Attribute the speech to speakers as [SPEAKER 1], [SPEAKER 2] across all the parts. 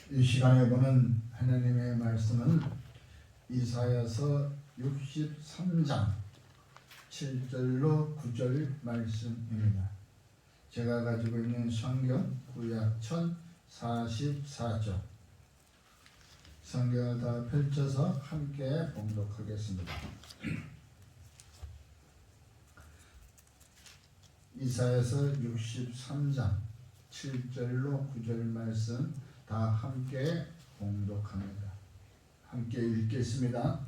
[SPEAKER 1] 이 시간에 보는 하나님의 말씀은 이사야서 63장 7절로 9절 말씀입니다. 제가 가지고 있는 성경 구약 1044쪽 성경을 다 펼쳐서 함께 봉독하겠습니다. 이사야서 63장 7절로 9절 말씀 다 함께 봉독합니다. 함께 읽겠습니다.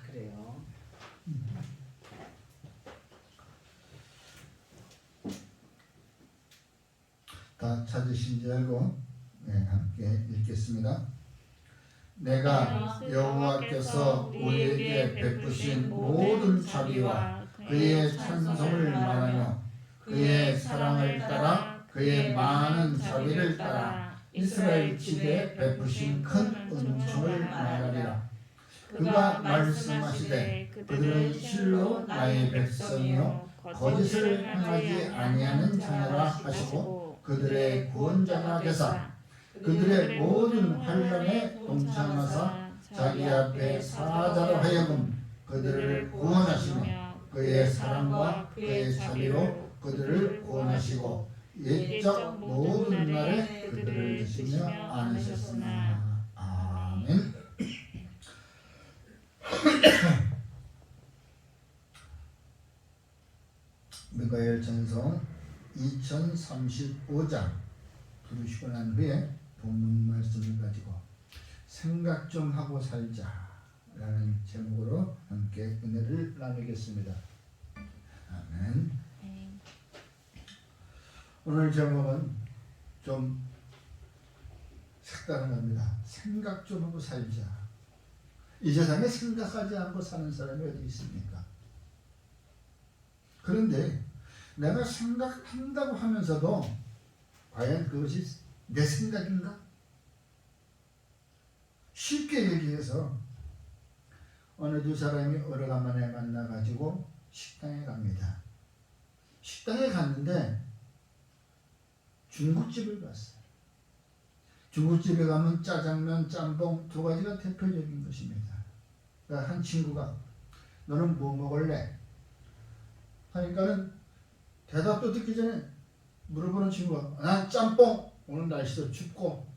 [SPEAKER 2] 그래요.
[SPEAKER 1] 다 찾으신 줄 알고 함께 읽겠습니다. 내가 여호와께서 우리에게 베푸신 모든 자비와 그의 찬송을 말하며 그의 사랑을 따라 그의 많은 자비를 따라 이스라엘 집에 베푸신 큰 은총을 말하리라. 그가 말씀하시되 그들은 실로 나의 백성이요 거짓을 행하지 아니하는 자녀라 하시고 그들의 구원자가 되사 그들의 모든 환난에 동참하사 자기 앞에 사자로 하여금 그들을 구원하시며 그의 사랑과 그의 자비로 그들을 구원하시고 옛적 모든 날에 그들을 드시며 안으셨으나. 아멘. 미가엘 전서 2035장 부르시고 난 후에 본문 말씀을 가지고 생각 좀 하고 살자라는 제목으로 함께 은혜를 나누겠습니다. 아멘. 오늘 제목은 좀 색다른 겁니다. 생각 좀 하고 살자. 이 세상에 생각하지 않고 사는 사람이 어디 있습니까? 그런데 내가 생각한다고 하면서도 과연 그것이 내 생각인가? 쉽게 얘기해서 어느 두 사람이 오래간만에 만나가지고 식당에 갑니다. 식당에 갔는데 중국집을 갔어요. 중국집에 가면 짜장면, 짬뽕 두 가지가 대표적인 것입니다. 그러니까 한 친구가 너는 뭐 먹을래? 하니까는 대답도 듣기 전에 물어보는 친구가 난 짬뽕. 오늘 날씨도 춥고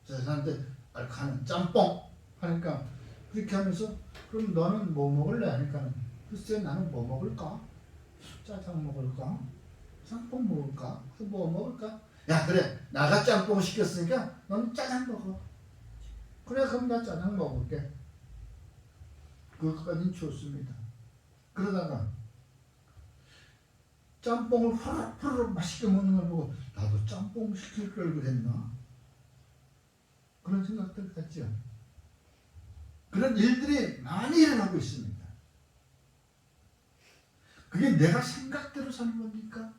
[SPEAKER 1] 세상한테 알카는 짬뽕 하니까 그렇게 하면서 그럼 너는 뭐 먹을래? 하니까 글쎄 나는 뭐 먹을까? 짜장 먹을까? 짬뽕 먹을까? 뭐 먹을까? 야 그래 나가 짬뽕 시켰으니까 너는 짜장 먹어. 그래 그럼 나 짜장 먹을게. 그것까지는 좋습니다. 그러다가 짬뽕을 후루룩 맛있게 먹는 걸 보고 나도 짬뽕 시킬 걸 그랬나? 그런 생각들 같죠. 그런 일들이 많이 일어나고 있습니다. 그게 내가 생각대로 사는 겁니까?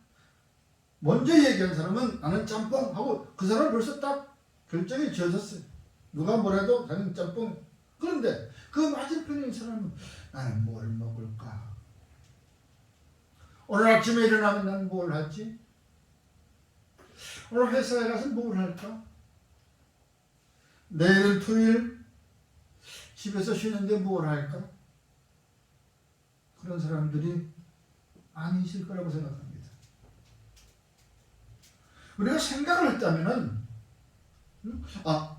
[SPEAKER 1] 먼저 얘기한 사람은 나는 짬뽕 하고 그 사람은 벌써 딱 결정이 지어졌어요. 누가 뭐래도 나는 짬뽕. 그런데 그 맞은편에 있는 사람은 나는 뭘 먹을까? 오늘 아침에 일어나면 난 뭘 할지? 오늘 회사에 가서 뭘 할까? 내일은 토요일 집에서 쉬는데 뭘 할까? 그런 사람들이 많이 있을 거라고 생각합니다. 우리가 생각을 했다면은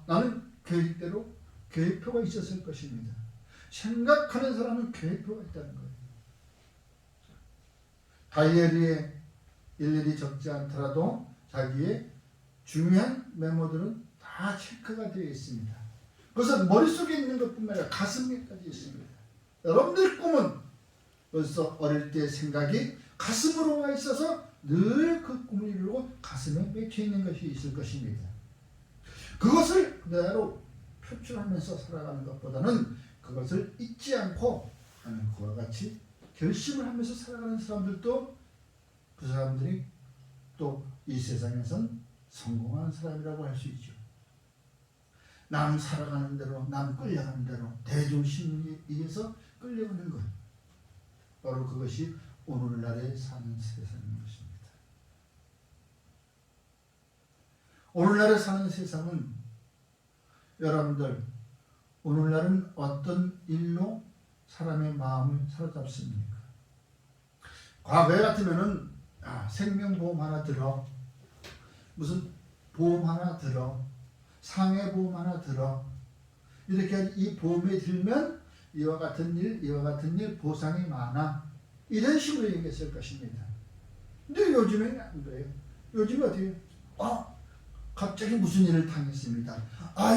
[SPEAKER 1] 나는 계획대로 계획표가 있었을 것입니다. 생각하는 사람은 계획표가 있다는 거예요. 다이어리에 일일이 적지 않더라도 자기의 중요한 메모들은 다 체크가 되어 있습니다. 그것은 머릿속에 있는 것뿐만 아니라 가슴에까지 있습니다. 여러분들 꿈은 벌써 어릴 때 생각이 가슴으로 와 있어서 늘 그 꿈을 이루고 가슴에 맺혀 있는 것이 있을 것입니다. 그것을 그대로 표출하면서 살아가는 것보다는 그것을 잊지 않고 하는 그와 같이 결심을 하면서 살아가는 사람들도 그 사람들이 또 이 세상에선 성공한 사람이라고 할 수 있죠. 남 살아가는 대로, 남 끌려가는 대로 대중심리에 의해서 끌려가는 것. 바로 그것이 오늘날에 사는 세상인 것입니다. 오늘날에 사는 세상은 여러분들 오늘날은 어떤 일로 사람의 마음을 사로잡습니까? 과거에 같으면은 생명보험 하나 들어, 무슨 보험 하나 들어, 상해보험 하나 들어, 이렇게 이 보험에 들면 이와 같은 일 보상이 많아, 이런 식으로 얘기했을 것입니다. 근데 요즘에는 안 그래요. 요즘에 어떻게 갑자기 무슨 일을 당했습니다.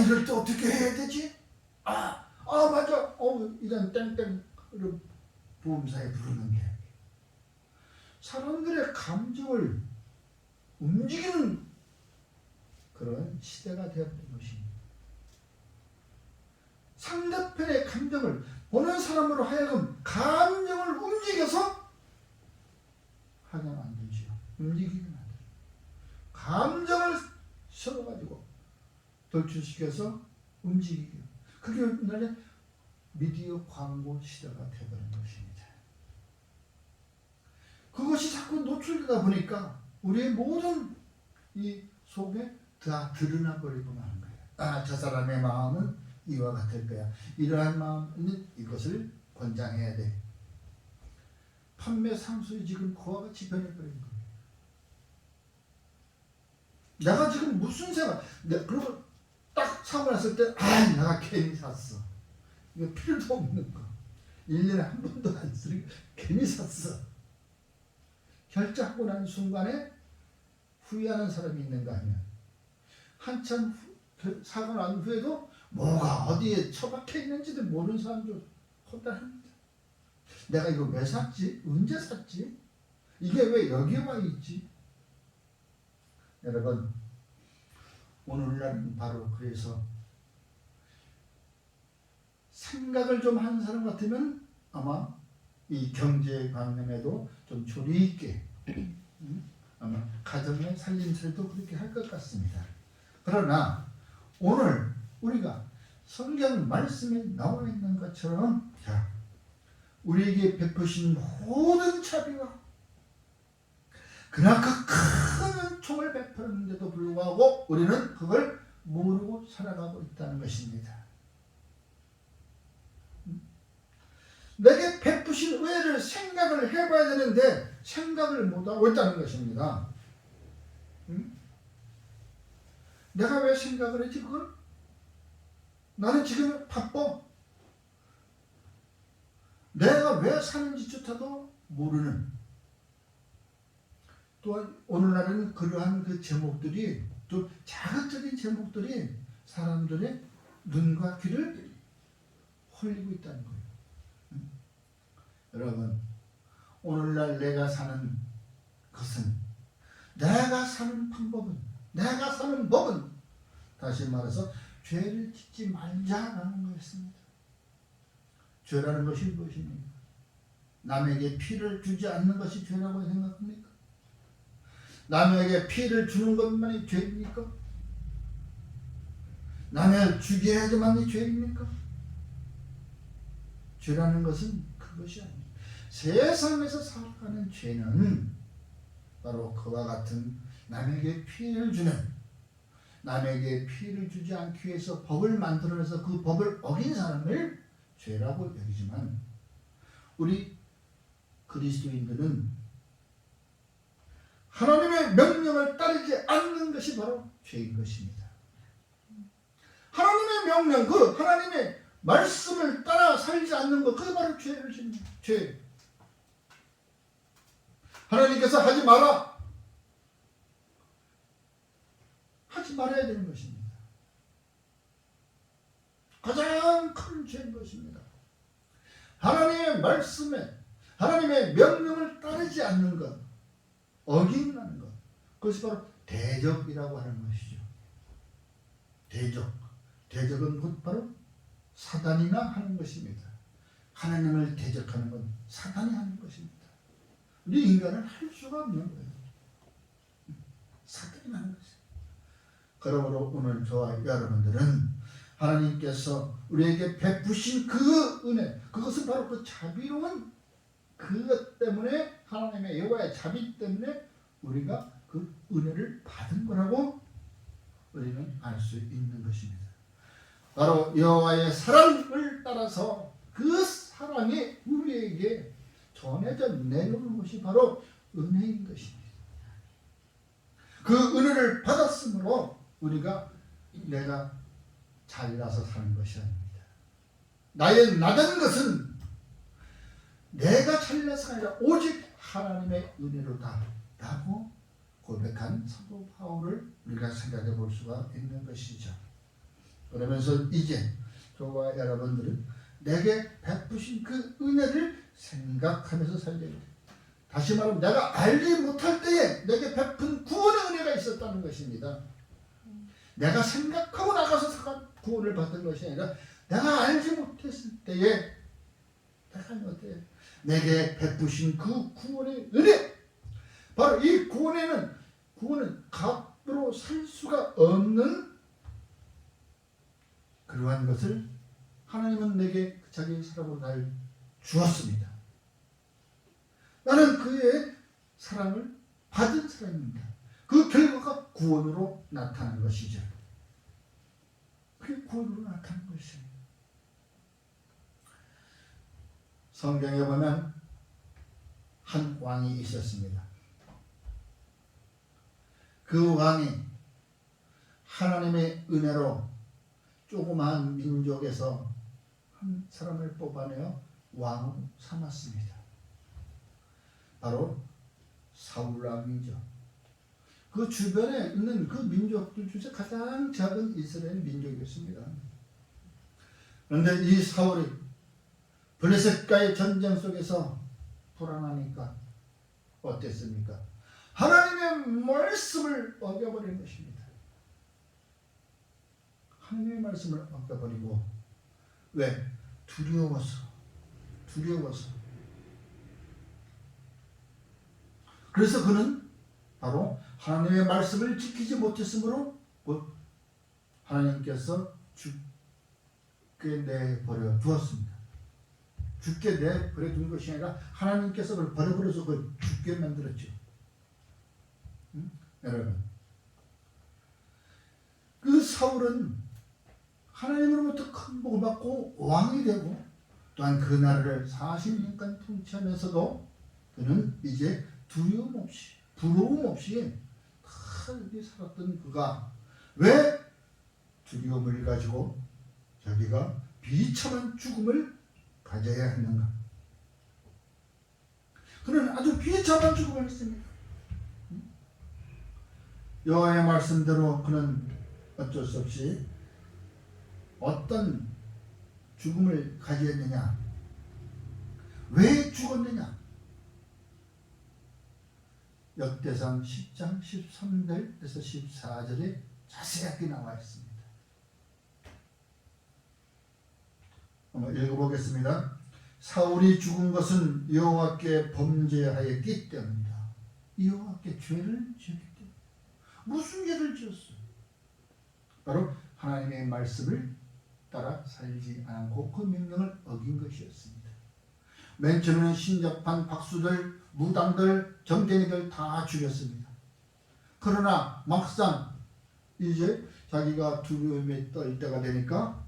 [SPEAKER 1] 이럴 때 어떻게 해야 되지? 맞아. 이런 땡땡 보험사에 부르는 게 사람들의 감정을 움직이는 그런 시대가 되어버린 것입니다. 상대편의 감정을 보는 사람으로 하여금 감정을 움직여서 하게 만들지요. 움직이게 만들죠. 감정을 섞어가지고 돌출시켜서 움직이게. 그게 오늘의 미디어 광고 시대가 되어버린 것입니다. 그것이 자꾸 노출되다 보니까 우리의 모든 이 속에 다 드러나 버리고 마는 거예요. 저 사람의 마음은 이와 같을 거야. 이러한 마음은 이것을 권장해야 돼. 판매 상수이 지금 그와 같이 변해버린 거예요. 내가 지금 무슨 생각, 그리고 딱 사고 났을 때, 내가 괜히 샀어. 이거 필요도 없는 거. 1년에 한 번도 안 쓰는 거. 괜히 샀어. 결제하고 난 순간에 후회하는 사람이 있는 거 아니야. 한참 사고 난 후에도 뭐가 어디에 처박혀 있는지도 모르는 사람도 허다합니다. 내가 이거 왜 샀지? 언제 샀지? 이게 왜 여기에 와 있지? 여러분, 오늘날은 바로 그래서 생각을 좀 하는 사람 같으면 아마 이 경제 관념에도 좀 조리 있게 아마 가정의 살림살이도 그렇게 할 것 같습니다. 그러나 오늘 우리가 성경 말씀에 나와 있는 것처럼 우리에게 베푸신 모든 자비와 그러나 그 큰 총을 베푸는데도 불구하고 우리는 그걸 모르고 살아가고 있다는 것입니다. 내게 베푸신 은혜를 생각을 해봐야 되는데 생각을 못하고 있다는 것입니다. 내가 왜 생각을 했지 그걸? 나는 지금 바빠. 내가 왜 사는지조차도 모르는. 또한 오늘날은 그러한 그 제목들이 또 자극적인 제목들이 사람들의 눈과 귀를 홀리고 있다는 거예요. 여러분, 오늘날 내가 사는 것은, 내가 사는 방법은, 내가 사는 법은 다시 말해서 죄를 짓지 말자라는 것입니다. 죄라는 것이 무엇입니까? 남에게 피를 주지 않는 것이 죄라고 생각합니까? 남에게 피를 주는 것만이 죄입니까? 남을 죽여야지만이 죄입니까? 죄라는 것은 그것이 아닙니다. 세상에서 살아가는 죄는 바로 그와 같은 남에게 피해를 주는, 남에게 피해를 주지 않기 위해서 법을 만들어내서 그 법을 어긴 사람을 죄라고 여기지만, 우리 그리스도인들은 하나님의 명령을 따르지 않는 것이 바로 죄인 것입니다. 하나님의 명령, 그 하나님의 말씀을 따라 살지 않는 것, 그게 바로 죄를 짓는 죄. 하나님께서 하지 마라, 하지 말아야 되는 것입니다. 가장 큰 죄인 것입니다. 하나님의 말씀에, 하나님의 명령을 따르지 않는 것, 어긴다는 것, 그것이 바로 대적이라고 하는 것이죠. 대적은 곧 바로 사단이나 하는 것입니다. 하나님을 대적하는 건 사단이 하는 것입니다. 우리 인간은 할 수가 없는 거예요. 사단이 하는 것입니다. 그러므로 오늘 저와 여러분들은 하나님께서 우리에게 베푸신 그 은혜, 그것은 바로 그 자비로운 그것 때문에, 하나님의 여호와의 자비 때문에 우리가 그 은혜를 받은 거라고 우리는 알 수 있는 것입니다. 바로 여호와의 사랑을 따라서 그 사랑이 우리에게 전해져 내려오는 것이 바로 은혜인 것입니다. 그 은혜를 받았으므로 우리가 내가 잘나서 사는 것이 아닙니다. 나의 나다는 것은 내가 잘나서 아니라 오직 하나님의 은혜로다 라고 고백한 사도 바울을 우리가 생각해 볼 수가 있는 것이죠. 그러면서 이제 저와 여러분들은 내게 베푸신 그 은혜를 생각하면서 살려야 돼. 다시 말하면 내가 알지 못할 때에 내게 베푼 구원의 은혜가 있었다는 것입니다. 내가 생각하고 나가서 구원을 받은 것이 아니라 내가 알지 못했을 때에 내게 베푸신 그 구원의 은혜, 바로 이 구원은 값으로 살 수가 없는 그러한 것을 하나님은 내게 자기 사랑으로 날 주었습니다. 나는 그의 사랑을 받은 사람입니다. 그 결과가 구원으로 나타난 것이죠. 그게 구원으로 나타난 것입니다. 성경에 보면 한 왕이 있었습니다. 그 왕이 하나님의 은혜로 조그마한 민족에서 한 사람을 뽑아내어 왕으로 삼았습니다. 바로 사울 왕이죠. 그 주변에 있는 그 민족들 중에서 가장 작은 이스라엘 민족이었습니다. 그런데 이 사울이 블레셋과의 전쟁 속에서 불안하니까 어땠습니까? 하나님의 말씀을 어겨버린 것입니다. 하나님의 말씀을 어겨버리고, 왜? 두려워서. 그래서 그는 바로 하나님의 말씀을 지키지 못했으므로 하나님께서 죽게 내버려 두었습니다. 죽게 내버려 둔 것이 아니라 하나님께서 그걸 버려버려서 그걸 죽게 만들었죠. 여러분, 그 사울은 하나님으로부터 큰 복을 받고 왕이 되고, 또한 그 나라를 40년간 통치하면서도 그는 이제 두려움 없이, 부러움 없이 편하게 살았던 그가 왜 두려움을 가지고 자기가 비참한 죽음을 가져야 했는가? 그는 아주 비참한 죽음을 했습니다. 여호와의 말씀대로 그는 어쩔 수 없이 어떤 죽음을 가졌느냐? 왜 죽었느냐? 역대상 10장 13절에서 14절에 자세하게 나와 있습니다. 한번 읽어보겠습니다. 사울이 죽은 것은 여호와께 범죄하였기 때문이다. 여호와께 죄를 지었기 때문에. 무슨 죄를 지었어요? 바로 하나님의 말씀을 따라 살지 않고 그 명령을 어긴 것이었습니다. 맨 처음에는 신접한 박수들, 무당들, 정쟁이들 다 죽였습니다. 그러나 막상 이제 자기가 두려움에 떨 때가 되니까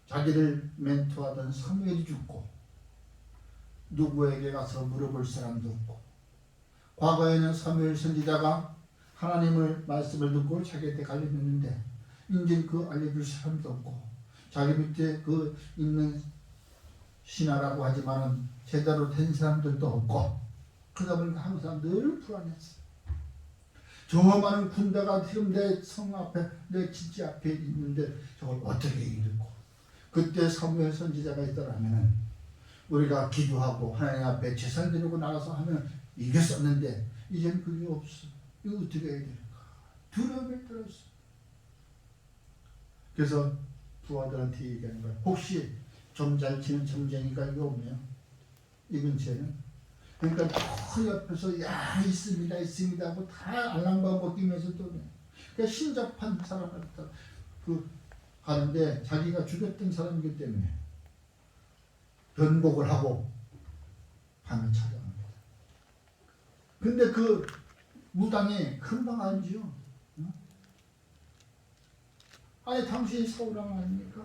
[SPEAKER 1] 자기를 멘토하던 사무엘이 죽고, 누구에게 가서 물어볼 사람도 없고, 과거에는 사무엘 선지자가 하나님의 말씀을 듣고 자기한테 알려줬는데 이제 그 알려줄 사람도 없고, 자기 밑에 그 있는 신하라고 하지만은 제대로 된 사람들도 없고, 그러다 보니까 항상 늘 불안했어. 저 많은 군대가 지금 내 성 앞에, 내 진지 앞에 있는데 저걸 어떻게 이기고. 그때 사무엘 선지자가 있더라면은 우리가 기도하고 하나님 앞에 제사 드리고 나가서 하면 이겼었는데 이제는 그게 없어. 이거 어떻게 해야 될까? 두려움에 떨었어. 그래서 부하들한테 얘기하는 거야. 혹시 좀 잘 치는 점쟁이가 이거 없냐? 이 근처에는. 그러니까 그 옆에서 야 있습니다 뭐 다 알랑방귀 끼면서 또 그러니까 신접한 사람한테 그 하는데 자기가 죽였던 사람이기 때문에 변복을 하고 밤에 찾아갑니다. 근데 그 무당이 금방 알지요. 아니 당신이 사울왕 아닙니까?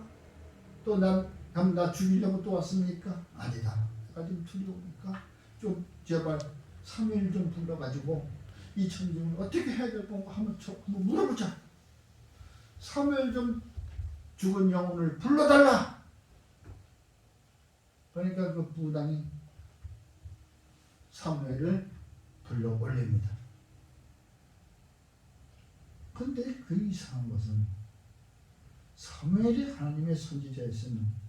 [SPEAKER 1] 또 나 죽이려고 또 왔습니까? 아니다. 내가 좀 두려우니까 좀 제발 3일 좀 불러가지고 이 천정을 어떻게 해야 될 건가 한번 물어보자. 3일 좀 죽은 영혼을 불러달라. 그러니까 그 무당이 사무엘을 불러 올립니다. 근데 그 이상한 것은 사무엘이 하나님의 선지자였으면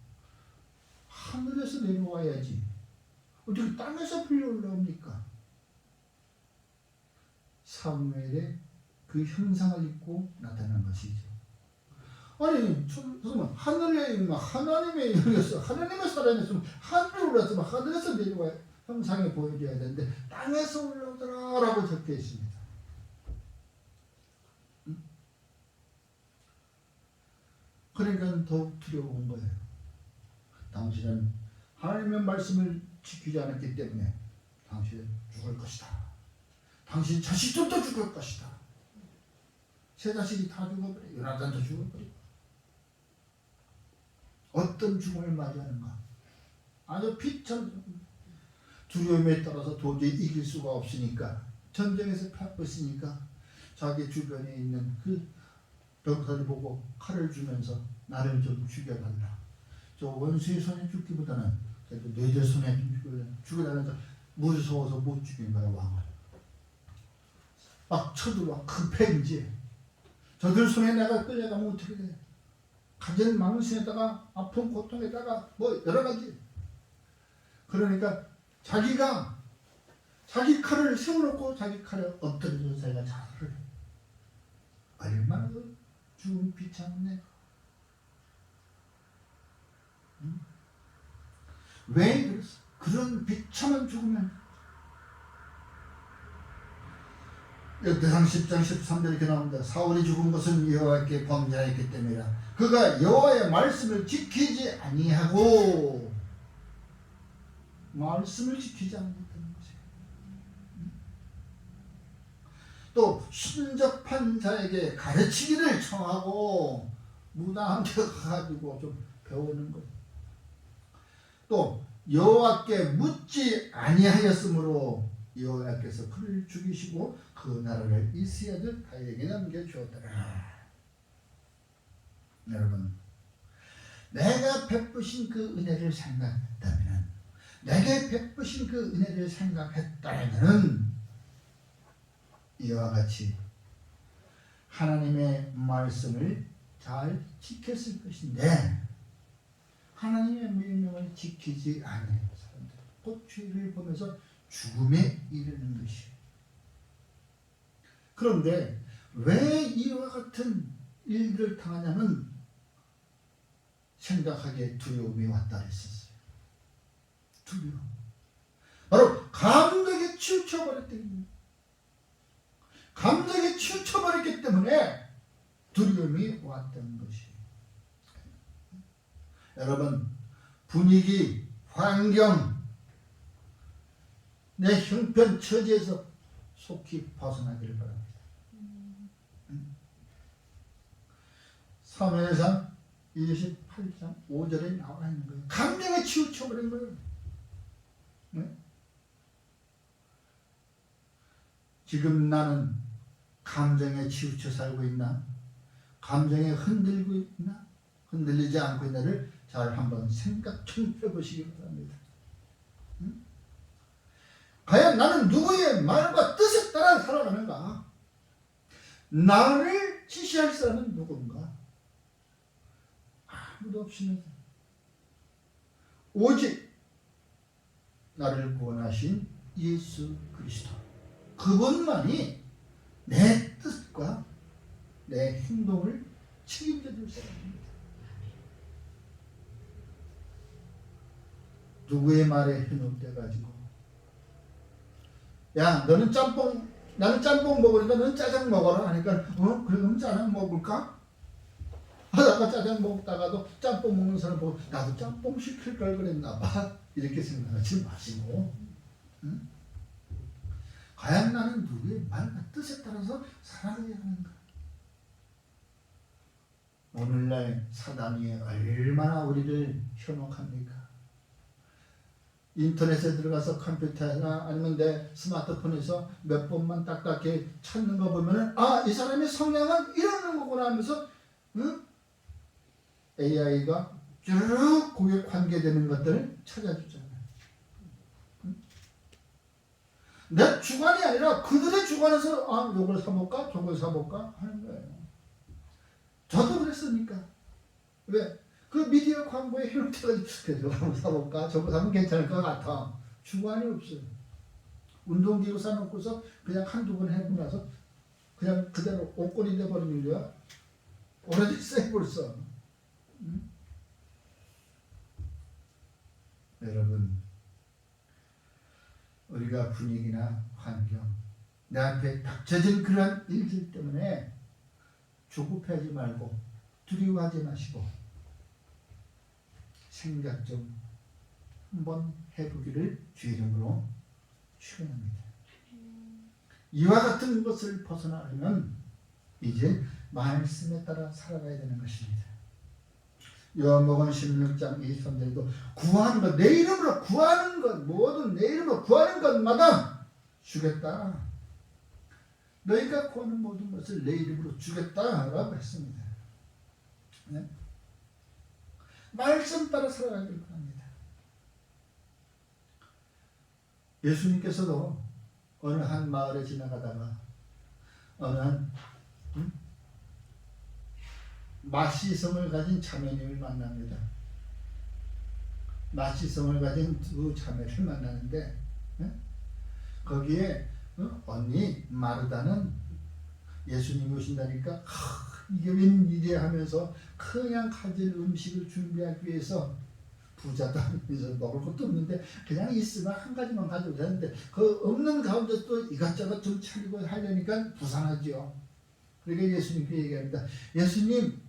[SPEAKER 1] 하늘에서 내려와야지 어떻게 땅에서 불려 올라옵니까? 사무엘의 그 형상을 입고 나타난 것이죠. 아니, 정말 하늘에 있는 하나님의 영이었어. 하나님의 사람이었으면 하늘로 올랐으면 하늘에서 내려와 형상에 보여줘야 되는데 땅에서 올라오더라라고 적혀 있습니다. 그러니까 더욱 두려운 거예요. 당신은 하나님의 말씀을 지키지 않았기 때문에 당신은 죽을 것이다. 당신 자식들도 죽을 것이다. 세 자식이 다 죽어버려. 요나단도 죽어버리고. 어떤 죽음을 맞이하는가? 아주 피처럼 두려움에 따라서 도저히 이길 수가 없으니까 전쟁에서 패하고 있으니까 자기 주변에 있는 그 병사를 보고 칼을 주면서 나를 좀 죽여달라. 저 원수의 손에 죽기보다는 그래도 너희들 손에 좀 죽여달라. 무서워서 못 죽인 거야, 왕을. 막 쳐들어와. 급해 이제. 저들 손에 내가 끌려가면 어떻게 돼? 가진 망신에다가 아픈 고통에다가 뭐 여러 가지. 그러니까 자기가 자기 칼을 세워놓고 자기 칼에 엎드려서 자기가 자살을 해. 얼마나 죽음 비참네. 응? 왜 그랬어? 그런 비참한 죽음을 역대상 10장 13절 이렇게 나옵니다. 사울이 죽은 것은 여호와께 범죄하였기 때문이라. 그가 여호와의 말씀을 지키지 아니하고 말씀을 지키지 않았다는 것이에요. 또 신접한 자에게 가르치기를 청하고 무당한테 가가지고 좀 배우는 것. 또 여호와께 묻지 아니하였으므로 여호와께서 그를 죽이시고 그 나라를 이스라엘 아들 다윗에게 넘겨주었더라. 여러분, 내가 베푸신 그 은혜를 생각했다면, 내게 베푸신 그 은혜를 생각했다면 이와 같이 하나님의 말씀을 잘 지켰을 것인데 하나님의 명령을 지키지 않은 사람들, 곧 죄를 보면서 죽음에 이르는 것이에요. 그런데 왜 이와 같은 일들을 당하냐면 생각하기에 두려움이 왔다 했었어요. 두려움. 바로 감정에 치우쳐버렸기 때문에, 감정에 치우쳐버렸기 때문에 두려움이 왔던 것이에요. 여러분, 분위기, 환경, 내 형편 처지에서 속히 벗어나기를 바랍니다. 사무엘상 28장 5절에 나와 있는 거예요. 감정에 치우쳐버린 거예요. 네? 지금 나는 감정에 치우쳐 살고 있나? 감정에 흔들고 있나? 흔들리지 않고 있나를 잘 한번 생각 좀 해보시기 바랍니다. 응? 과연 나는 누구의 말과 뜻에 따라 살아가는가? 나를 지시할 사람은 누군가? 아무도 없으면서 오직 나를 구원하신 예수 그리스도, 그분만이 내 뜻과 내 행동을 책임져 줄 사람입니다. 누구의 말에 현혹돼가지고 야 너는 짬뽕, 나는 짬뽕 먹으니까 너는 짜장 먹어라 하니까 그래 그럼 짜장 먹을까? 하다 그러다가 짜장 먹다가도 짬뽕 먹는 사람 보고 나도 짬뽕 시킬 걸 그랬나 봐. 이렇게 생각하지 마시고, 응? 과연 나는 누구의 말과 뜻에 따라서 살아가야 하는가? 오늘날 사단이 얼마나 우리를 현혹합니까? 인터넷에 들어가서 컴퓨터나 아니면 내 스마트폰에서 몇 번만 딱딱히 찾는 거 보면은 이 사람의 성향은 이러는 거구나 하면서, 응? AI가 쭉 거기에 관계되는 것들을 찾아주잖아요. 응? 내 주관이 아니라 그들의 주관에서 요걸 사볼까 저걸 사볼까 하는 거예요. 저도 그랬으니까. 왜? 그 미디어 광고에 현혹돼가지고 저거 한번 사볼까 저거 사면 괜찮을 것 같아. 주관이 없어요. 운동기구 사놓고서 그냥 한두 번 해보고 나서 그냥 그대로 옷걸이 돼버리는 거야. 오래됐어요 벌써. 응? 여러분, 우리가 분위기나 환경, 내 앞에 닥쳐진 그런 일들 때문에 조급해하지 말고 두려워하지 마시고 생각 좀 한번 해보기를 주의 이름으로 축원합니다. 이와 같은 것을 벗어나려면 이제 말씀에 따라 살아가야 되는 것입니다. 요한복음 16장 23절에도 구하는 것, 내 이름으로 구하는 것, 모든 내 이름으로 구하는 것마다 주겠다. 너희가 구하는 모든 것을 내 이름으로 주겠다라고 했습니다. 네? 말씀 따라 살아가길 바랍니다. 예수님께서도 어느 한 마을에 지나가다가 어느 한 마시성을 가진 자매님을 만납니다. 마시성을 가진 두 자매를 만나는데 거기에 언니 마르다는 예수님이 오신다니까 이게 웬일이야 하면서 그냥 가질 음식을 준비하기 위해서 부자도 아니면서 먹을 것도 없는데 그냥 있으면 한 가지만 가지고 되는데 그 없는 가운데 또 이것저것 좀 차리고 하려니까 부산하지요. 그러니까 예수님께 얘기합니다. 예수님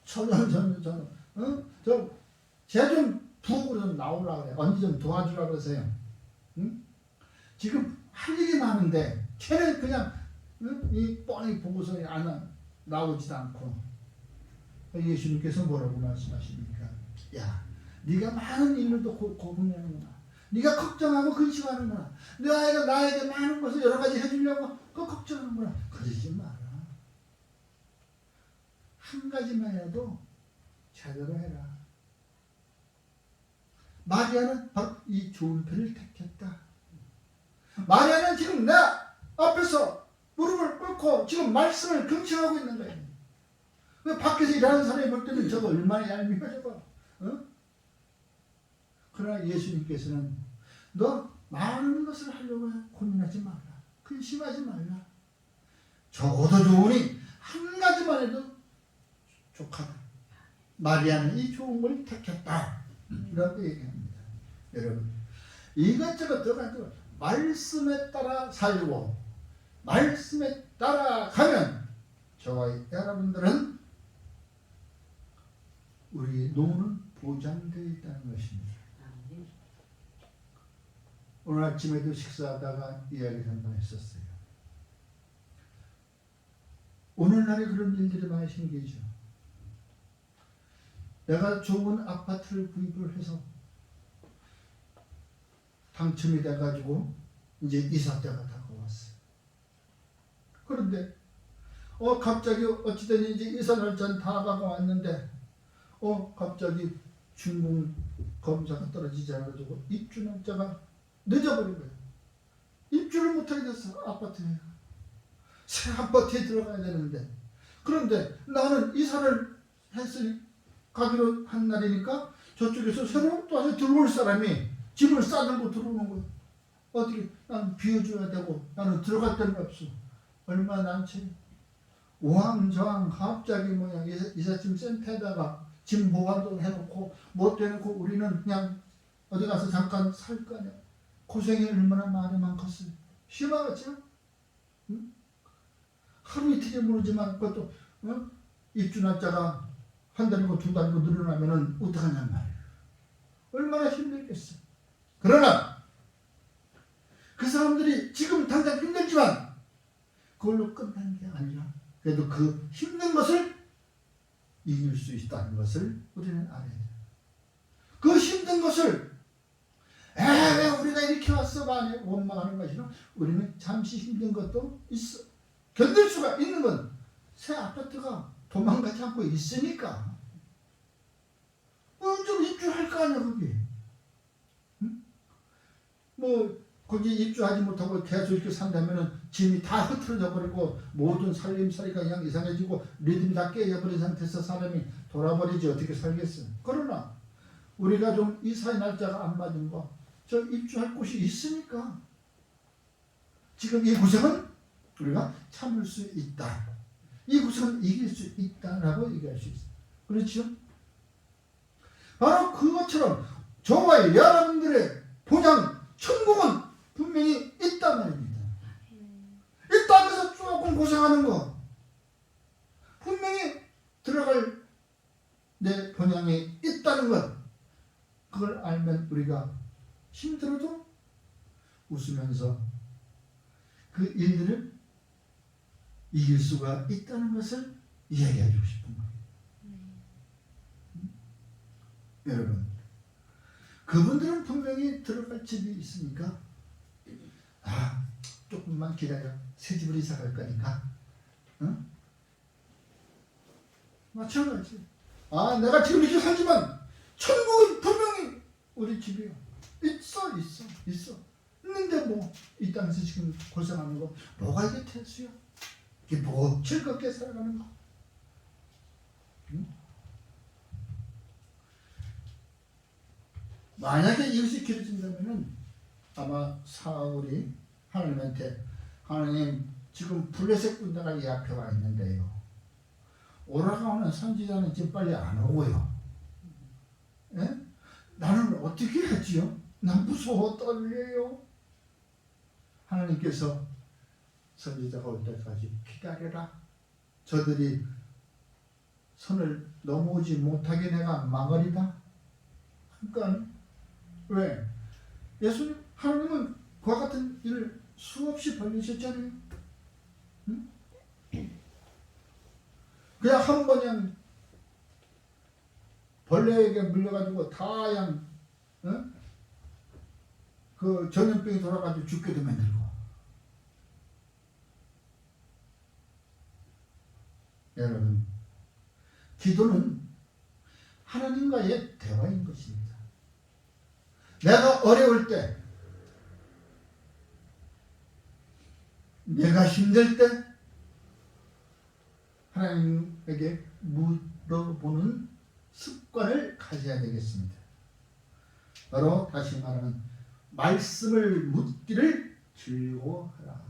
[SPEAKER 1] 저는 쟤 좀 부엌으로 좀 나오려고 그래요. 언니 좀 도와주라고 그러세요. 응? 지금 할 일이 많은데 쟤는 그냥 이 뻔히 보고서 안 나오지도 않고. 예수님께서 뭐라고 말씀하십니까? 야, 네가 많은 일로도 고민하는구나. 네가 걱정하고 근심하는구나. 네 아이가 나에게 많은 것을 여러 가지 해주려고 그 걱정하는구나. 그러지 마라. 한 가지만 해도 제대로 해라. 마리아는 바로 이 좋은 편을 택했다. 마리아는 지금 내 앞에서 무릎을 꿇고 지금 말씀을 경청하고 있는 거예요. 그 밖에서 일하는 사람이 볼 때는 저거 얼마나 얄미워 저거. 그러나 예수님께서는 너 많은 것을 하려고 고민하지 마라. 근심하지 말라. 적어도 좋으니 한 가지만 해도 족하다. 마리아는 이 좋은 걸 택했다. 이라고 얘기합니다. 여러분, 이것저것 들어가지고 말씀에 따라 살고 말씀에 따라 가면 저와 여러분들은 우리의 노는 보장되어 있다는 것입니다. 오늘 아침에도 식사하다가 이야기를 한번 했었어요. 오늘날에 그런 일들이 많이 생기죠. 내가 좋은 아파트를 구입을 해서 당첨이 돼가지고 이제 이사 때가 다가왔어요. 그런데 갑자기 어찌된 이제 이사 날짜는 다가가 왔는데 갑자기 준공 검사가 떨어지지 않아가지고 입주 날짜가 늦어버린 거예요. 입주를 못하게 됐어. 아파트에. 새 아파트에 들어가야 되는데, 그런데 나는 이사를 가기로 한 날이니까 저쪽에서 새로 또 와서 들어올 사람이 집을 싸들고 들어오는 거예요. 어떻게 나는 비워줘야 되고 나는 들어갈 데는 없어. 얼마 남지? 우왕좌왕 갑자기 이삿짐 센터에다가 짐 보관도 해놓고 못 해놓고 우리는 그냥 어디 가서 잠깐 살 거 아니야. 고생이 얼마나 많겠어요. 심하겠죠? 응? 하루 이틀이 모르지만 그것도 입주 날짜가 한 달이고 두 달이고 늘어나면은 어떡하냔 말이에요. 얼마나 힘들겠어. 그러나 그 사람들이 지금 당장 힘들지만 그걸로 끝난 게 아니라 그래도 그 힘든 것을 이길 수 있다는 것을 우리는 알아야 돼요. 그 힘든 것을 왜 우리가 이렇게 왔어 많이 원망하는 것이나 우리는 잠시 힘든 것도 있어. 견딜 수가 있는 건 새 아파트가 도망가지 않고 있으니까 좀 입주할 거 아니야 거기. 응? 뭐 거기 입주하지 못하고 계속 이렇게 산다면은 짐이 다 흐트러져 버리고 모든 살림살이가 그냥 이상해지고 리듬이 다 깨져버린 상태에서 사람이 돌아버리지 어떻게 살겠어. 그러나 우리가 좀 이사의 날짜가 안 맞은 거 저 입주할 곳이 있으니까 지금 이 구성은 우리가 참을 수 있다. 이 구성은 이길 수 있다라고 얘기할 수 있어요. 그렇죠? 바로 그것처럼 저와 여러분들의 보장 천국은 분명히 있단 말입니다. 이 땅에서 조금 고생하는 거 분명히 들어갈 내 본향이 있다는 것, 그걸 알면 우리가 힘들어도 웃으면서 그 일들을 이길 수가 있다는 것을 이야기해 주고 싶은 거예요. 여러분, 그분들은 분명히 들어갈 집이 있으니까 조금만 기다려. 새 집으로 이사 갈 거니까. 응? 마찬가지. 내가 지금 이렇게 살지만 천국은 분명히 우리 집이야. 있어. 있는데 뭐 이 땅에서 지금 고생하는 거 뭐가 이게 태수야? 이게 뭐 즐겁게 살아가는 거? 응? 만약에 이것이 길어진다면은 아마 사울이 하나님한테 하나님 지금 블레셋 군대가 이 앞에 와 있는데요. 오라가 오는 선지자는 지금 빨리 안 오고요. 예? 나는 어떻게 하지요? 난 무서워 떨려요. 하나님께서 선지자가 올 때까지 기다려라. 저들이 선을 넘어오지 못하게 내가 막으리다. 그러니까 왜? 예수님 하나님은 그와 같은 일을 수없이 벌리셨잖아요. 응? 그냥 한 번 그냥 벌레에게 물려가지고 다 그냥 그 전염병이 돌아가지고 죽게도 만들고. 여러분, 기도는 하나님과의 대화인 것입니다. 내가 어려울 때, 내가 힘들 때 하나님에게 물어보는 습관을 가져야 되겠습니다. 바로 다시 말하면 말씀을 묻기를 즐거워하라.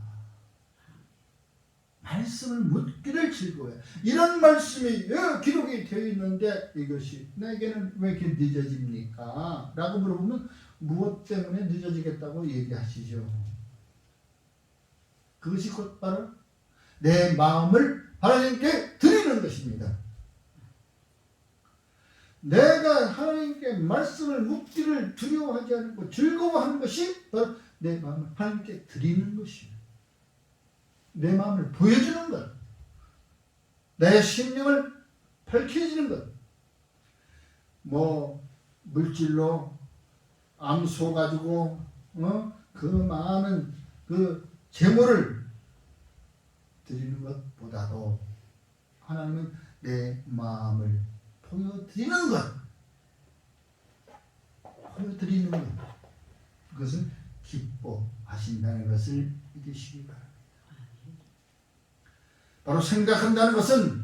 [SPEAKER 1] 말씀을 묻기를 즐거워해. 이런 말씀이 기록이 되어 있는데 이것이 나에게는 왜 이렇게 늦어집니까? 라고 물어보면 무엇 때문에 늦어지겠다고 얘기하시죠. 그것이 곧 바로 내 마음을 하나님께 드리는 것입니다. 내가 하나님께 말씀을 묻기를 두려워하지 않고 즐거워하는 것이 바로 내 마음을 하나님께 드리는 것이에요. 내 마음을 보여주는 것, 내 심령을 밝혀지는 것, 뭐 물질로 암소 가지고 그 많은 그 재물을 드리는 것보다도 하나님은 내 마음을 보여드리는 것, 그것을 기뻐하신다는 것을 믿으시기 바랍니다. 바로 생각한다는 것은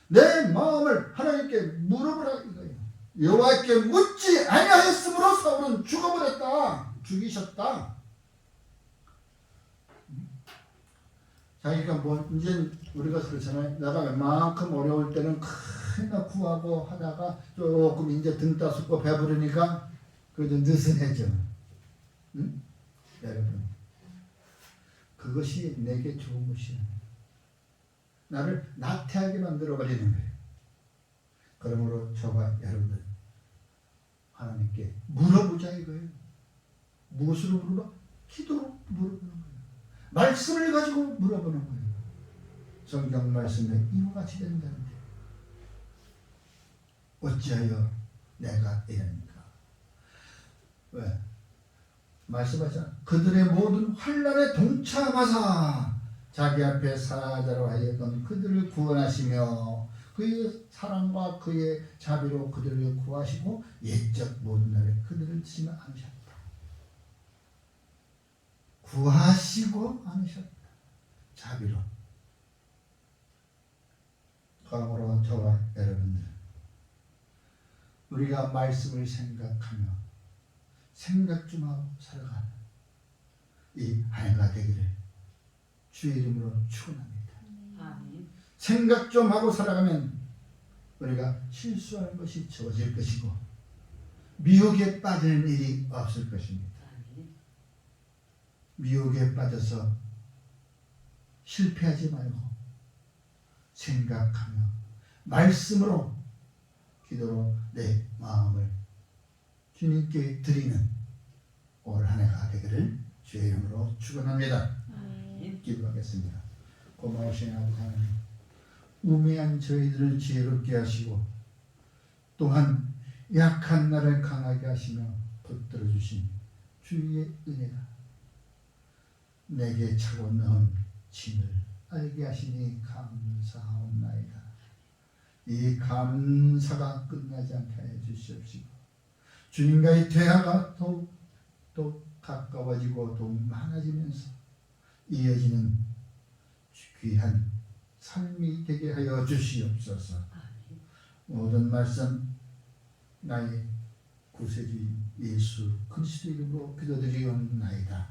[SPEAKER 1] 내 마음을 하나님께 물어보라 이거예요. 여호와께 묻지 아니하였으므로 사울은 죽어버렸다. 죽이셨다. 자기가 뭐 이제 우리가 그렇잖아요. 내가 웬만큼 어려울 때는 큰나 구하고 하다가 조금 이제 등 따숩고 배부르니까 그저 느슨해져. 응? 여러분, 그것이 내게 좋은 것이야. 나를 나태하게 만들어버리는 거예요. 그러므로 저와 여러분들 하나님께 물어보자 이거예요. 무엇으로 물어봐? 기도로 물어보는 거예요. 말씀을 가지고 물어보는 거예요. 성경 말씀에 이와 같이 된다는데 어찌하여 내가 이러니까? 왜? 말씀하잖아. 그들의 모든 환난에 동참하사 자기 앞에 사자로 하여금 그들을 구원하시며 그의 사랑과 그의 자비로 그들을 구하시고 옛적 모든 날에 그들을 치지 않으셨다. 구하시고 않으셨다. 자비로. 그러므로 저와 여러분들 우리가 말씀을 생각하며 생각 좀 하고 살아가는 이 한 해가 되기를 주의 이름으로 축원합니다.
[SPEAKER 2] 아멘.
[SPEAKER 1] 생각 좀 하고 살아가면 우리가 실수하는 것이 적어질 것이고 미혹에 빠지는 일이 없을 것입니다.
[SPEAKER 2] 아멘.
[SPEAKER 1] 미혹에 빠져서 실패하지 말고 생각하며 말씀으로 기도로 내 마음을 주님께 드리는 올 한 해가 되기를 주의 이름으로 축원합니다.
[SPEAKER 2] 아멘.
[SPEAKER 1] 기도하겠습니다. 고마우신 아버지 하나님, 우매한 저희들을 지혜롭게 하시고 또한 약한 나를 강하게 하시며 붙들어 주신 주의 은혜가 내게 차고 넣은 짐을 알게 하시니 감사하옵나이다. 이 감사가 끝나지 않게 하여 주시옵시고 주님과의 대화가 더욱 가까워지고 더욱 많아지면서 이어지는 귀한 삶이 되게 하여 주시옵소서. 모든 말씀 나의 구세주인 예수 그리스도 이름으로 기도드리옵나이다.